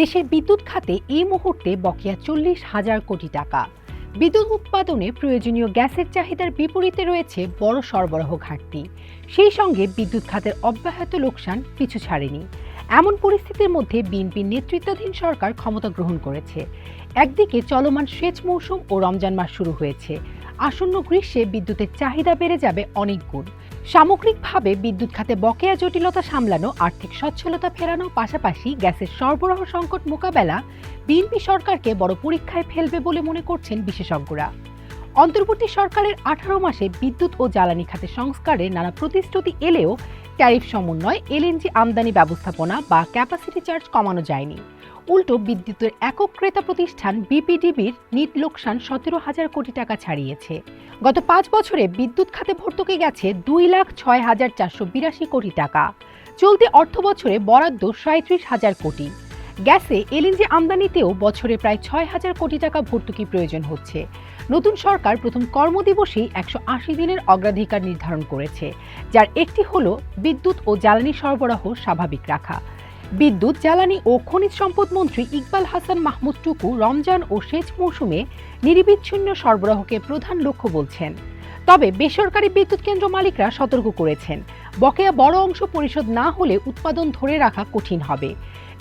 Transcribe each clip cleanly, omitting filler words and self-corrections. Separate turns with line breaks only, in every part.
দেশের বিদ্যুৎ খাতে এই মুহূর্তে বকেয়া 40,000 কোটি টাকা। বিদ্যুৎ উৎপাদনে প্রয়োজনীয় গ্যাসের চাহিদার বিপরীতে রয়েছে বড় সরবরাহ ঘাটতি। সেই সঙ্গে বিদ্যুৎ খাতের অব্যাহত লোকসান পিছু ছাড়েনি। এমন পরিস্থিতির মধ্যে বিএনপির নেতৃত্বাধীন সরকার ক্ষমতা গ্রহণ করেছে। একদিকে চলমান সেচ মৌসুম ও রমজান মাস শুরু হয়েছে। আসন্ন গ্রীষ্মে বিদ্যুতের চাহিদা বেড়ে যাবে অনেক গুণ। সামগ্রিকভাবে বিদ্যুৎ খাতে বকেয়া জটিলতা সামলানো, আর্থিক সচ্ছলতা ফেরানো, পাশাপাশি গ্যাসের সরবরাহ সংকট মোকাবেলা বিএনপি সরকারকে বড় পরীক্ষায় ফেলবে বলে মনে করছেন বিশেষজ্ঞরা। অন্তর্বর্তী সরকারের 18 মাসে বিদ্যুৎ ও জ্বালানি খাতে সংস্কারের নানা প্রতিশ্রুতি এলেও ট্যারিফ সমন্বয়, এলএনজি আমদানি ব্যবস্থাপনা বা ক্যাপাসিটি চার্জ কমানো যায়নি। উল্টো বিদ্যুতের একক ক্রেতা প্রতিষ্ঠান বিপিডিবির নিট লোকসান 17,000 কোটি টাকা ছাড়িয়েছে। গত 5 বছরে বিদ্যুৎ খাতে ভর্তুকি গেছে 2,06,482 কোটি টাকা। চলতি অর্থ বছরে বরাদ্দ 37,000 কোটি। গ্যাসে এলএনজি আমদানিতেও বছরে প্রায় 6,000 কোটি টাকা ভর্তুকি প্রয়োজন হচ্ছে। নতুন সরকার প্রথম কর্মদিবসেই 180 দিনের অগ্রাধিকার নির্ধারণ করেছে, যার একটি হল বিদ্যুৎ ও জ্বালানি সরবরাহ স্বাভাবিক রাখা। বিদ্যুৎ, জ্বালানি ও খনিজ সম্পদ মন্ত্রী ইকবাল হাসান মাহমুদ টুকু রমজান ও সেচ মৌসুমে নিরবিচ্ছিন্ন সরবরাহকে প্রধান লক্ষ্য বলছেন। তবে বেসরকারি বিদ্যুৎ কেন্দ্র মালিকরা সতর্ক করেছেন, বকেয়া বড় অংশ পরিশোধ না হলে উৎপাদন ধরে রাখা কঠিন হবে।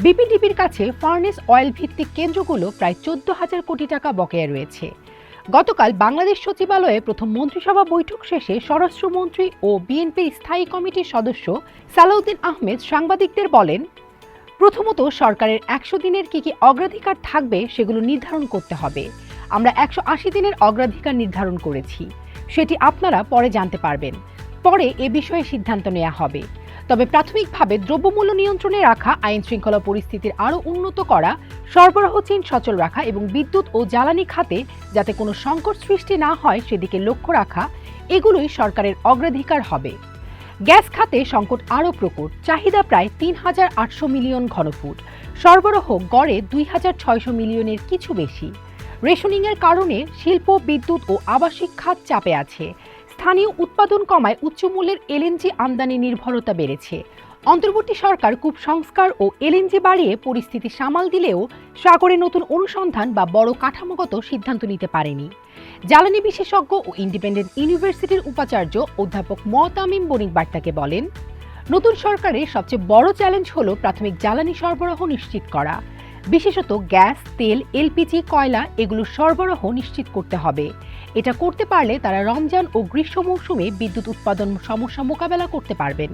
বিপিডিবির কাছে ফার্নেস অয়েল ভিত্তিক কেন্দ্রগুলো প্রায় 14,000 কোটি টাকা বকেয়া রয়েছে। গতকাল বাংলাদেশ সচিবালয়ে প্রথম মন্ত্রিসভা বৈঠক শেষে স্বরাষ্ট্রমন্ত্রী ও বিএনপির স্থায়ী কমিটির সদস্য সালাউদ্দিন আহমেদ সাংবাদিকদের বলেন, প্রথমত সরকারের 100 দিনের কি অগ্রাধিকার থাকবে সেগুলো নির্ধারণ করতে হবে। আমরা 180 দিনের অগ্রাধিকার নির্ধারণ করেছি, সেটি আপনারা পরে জানতে পারবেন। পরে এ বিষয়ে সিদ্ধান্ত নেওয়া হবে। তবে প্রাথমিকভাবে দ্রব্যমূল্য নিয়ন্ত্রণে রাখা, আইন শৃঙ্খলা পরিস্থিতির আরও উন্নত করা, সরবরাহ চেইন সচল রাখা এবং বিদ্যুৎ ও জ্বালানি খাতে যাতে কোনো সংকট সৃষ্টি না হয় সেদিকে লক্ষ্য রাখা, এগুলোই সরকারের অগ্রাধিকার হবে। গ্যাস খাতে সংকট আরও প্রকট। চাহিদা প্রায় 3,800 মিলিয়ন ঘনফুট, সরবরাহ গড়ে 2,600 মিলিয়নের কিছু বেশি। রেশনিংয়ের কারণে শিল্প, বিদ্যুৎ ও আবাসিক খাত চাপে আছে। স্থানীয় উৎপাদন কমায় উচ্চমূল্যের এলএনজি আমদানি নির্ভরতা বেড়েছে। অন্তর্বর্তী সরকার কূপ সংস্কার ও এলএনজি বাড়িয়ে পরিস্থিতি সামাল দিলেও সাগরে নতুন অনুসন্ধান বা বড় কাঠামোগত সিদ্ধান্ত নিতে পারেনি। জ্বালানি বিশেষজ্ঞ ও ইন্ডিপেন্ডেন্ট ইউনিভার্সিটির উপাচার্য অধ্যাপক তামিম বণিক বার্তাকে বলেন, নতুন সরকারের সবচেয়ে বড় চ্যালেঞ্জ হল প্রাথমিক জ্বালানি সরবরাহ নিশ্চিত করা। বিশেষত গ্যাস, তেল, এলপিজি, কয়লা এগুলোর সরবরাহ নিশ্চিত করতে হবে। এটা করতে পারলে তারা রমজান ও গ্রীষ্ম মৌসুমে বিদ্যুৎ উৎপাদন সমস্যা মোকাবেলা করতে পারবেন।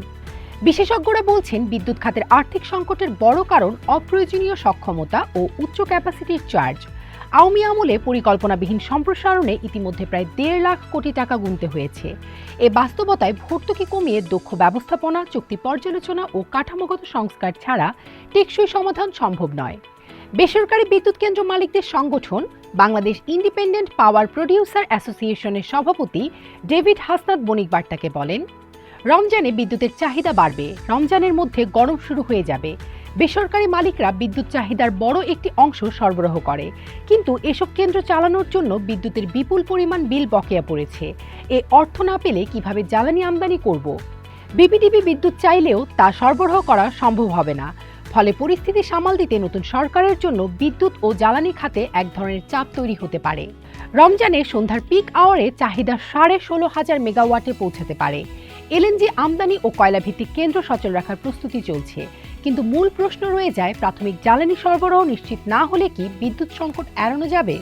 বিশেষজ্ঞরা বলছেন, বিদ্যুৎ খাতের আর্থিক সংকটের বড় কারণ অপ্রয়োজনীয় সক্ষমতা ও উচ্চ ক্যাপাসিটির চার্জ। আওয়ামী আমলে পরিকল্পনাবিহীন সম্প্রসারণে ইতিমধ্যে প্রায় 1.5 লাখ কোটি টাকা গুনতে হয়েছে। এ বাস্তবতায় ভর্তুকি কমিয়ে দক্ষ ব্যবস্থাপনা, চুক্তি পর্যালোচনা ও কাঠামোগত সংস্কার ছাড়া টেকসই সমাধান সম্ভব নয়। বেসরকারি বিদ্যুৎ কেন্দ্র মালিকদের সংগঠন বাংলাদেশ ইন্ডিপেন্ডেন্ট পাওয়ার প্রডিউসার অ্যাসোসিয়েশনের সভাপতি ডেভিড হাসনাত বণিক বার্তাকে বলেন, রমজানে বিদ্যুতের চাহিদা বাড়বে, রমজানের মধ্যে গরম শুরু হয়ে যাবে। বেসরকারি মালিকরা বিদ্যুৎ চাহিদার বড় একটি অংশ সরবরাহ করে, কিন্তু এসব কেন্দ্র চালানোর জন্য বিদ্যুতের বিপুল পরিমাণ বিল বকেয়া পড়েছে। এ অর্থ না পেলে কিভাবে জ্বালানি আমদানি করব? বিপিডিবি বিদ্যুৎ চাইলেও তা সরবরাহ করা সম্ভব হবে না। ফলে পরিস্থিতি সামাল দিতে নতুন সরকারের জন্য বিদ্যুৎ ও জ্বালানি খাতে এক ধরনের চাপ তৈরি হতে পারে। রমজানে সন্ধ্যার পিক আওয়ারে চাহিদা 16,500 মেগাওয়াটে পৌঁছাতে পারে। এলএনজি আমদানি ও কয়লা ভিত্তিক কেন্দ্র সচল রাখার প্রস্তুতি চলছে, কিন্তু মূল প্রশ্ন রয়ে যায়, প্রাথমিক জ্বালানি সরবরাহ নিশ্চিত না হলে কি বিদ্যুৎ সংকট এড়ানো যাবে?